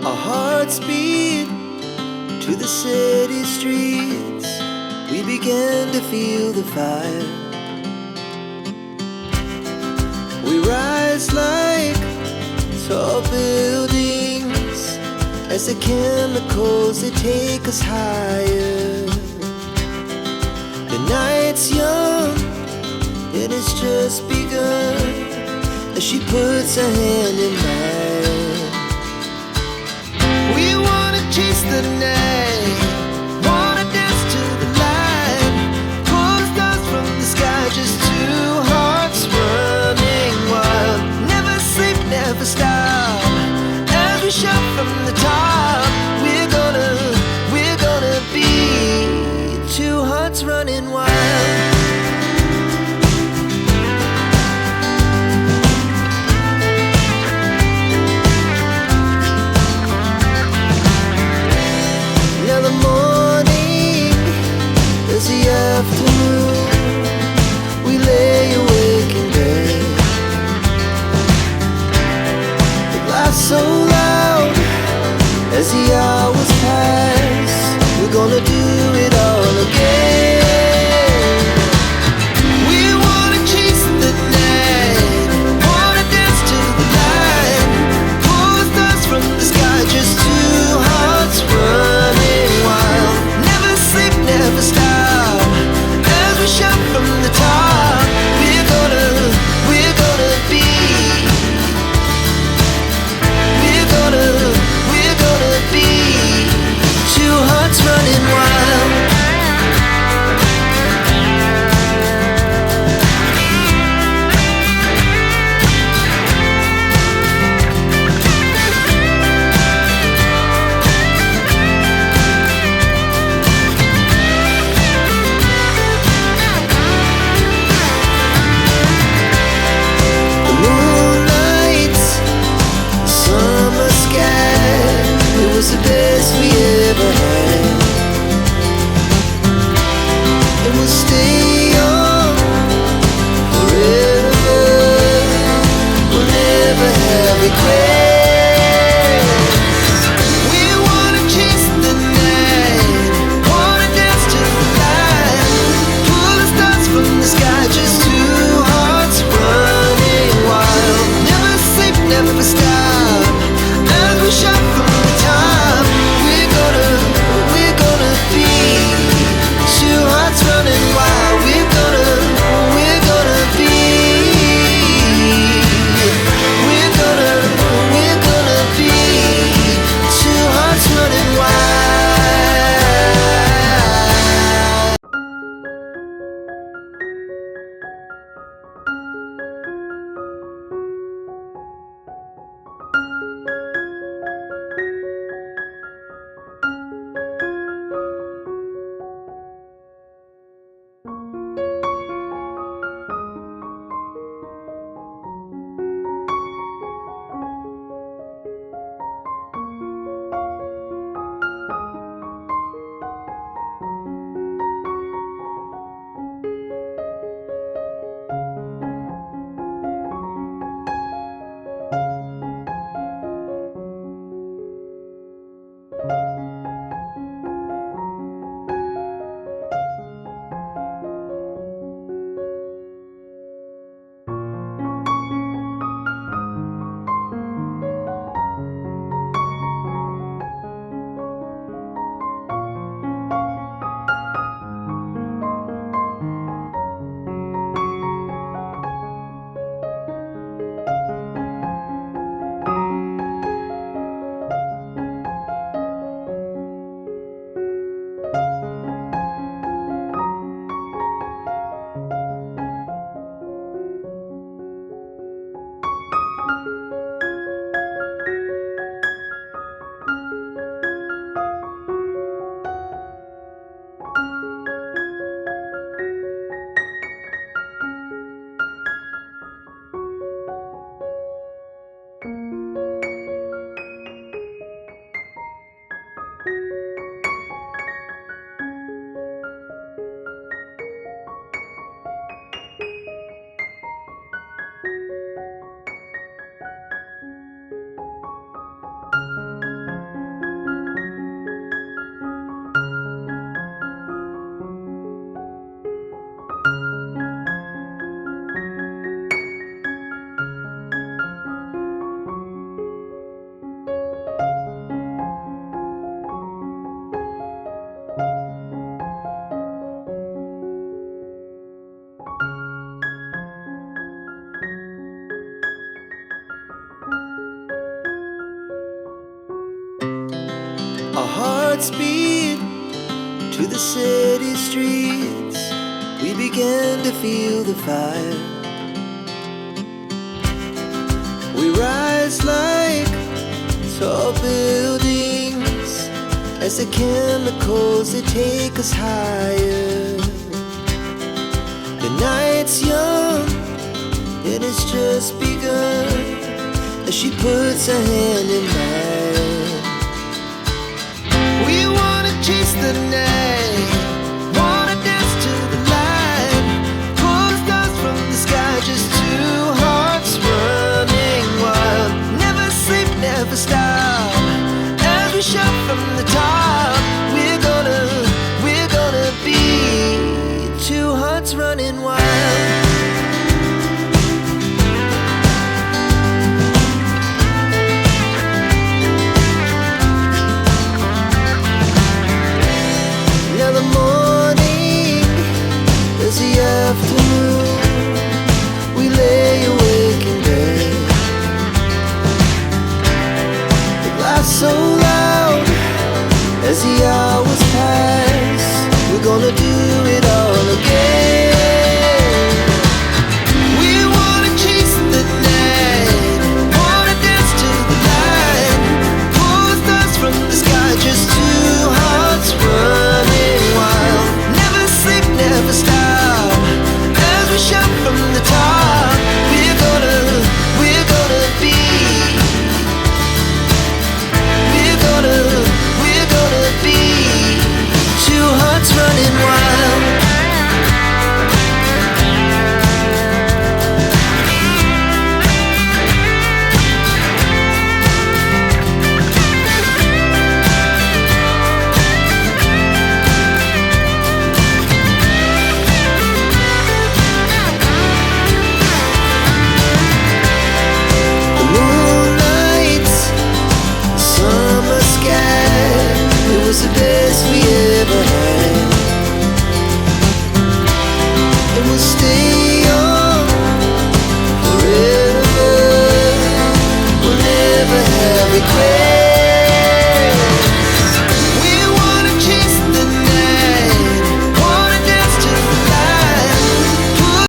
Our hearts beat to the city streets. We began to feel the fire. We rise like tall buildings as the chemicals, they take us higher. The night's young, it has just begun, as she puts her hand in mine. We wanna chase the night, wanna dance to the light, pull stars from the sky, just two hearts running wild. Never sleep, never stop, as we shout from the top. We're gonna be two hearts running wild. Now the morning is the afternoon. We lay awake in bed. The laugh so loud as the hours pass. We're gonna do it all again. We wanna chase the night, wanna dance to the light, pull stars from the sky, just two hearts running wild. Never sleep, never stop, as we shout from the top. We're gonna be, we're gonna be hearts beat to the city streets. We began to feel the fire. We rise like tall buildings as the chemicals, they take us higher. The night's young and it's just begun as she puts her hand in mine. We wanna chase the night, wanna dance to the light, pull the stars from the sky, just two hearts running wild. Never sleep, never stop, as we shout from the top. We're gonna be two hearts running wild. Now the morning is the afternoon. We lay awake in bed, the glass so loud as the hours pass. We're gonna do it all again. We wanna chase the night, wanna dance to the light, pull the stars from the sky, just two hearts running wild. Never sleep, never stop, as we shout from the top. We're gonna be, we're gonna be two hearts running wild. The moonlight, summer sky, it was the best we ever had. And we'll stay on forever. We'll never have regrets.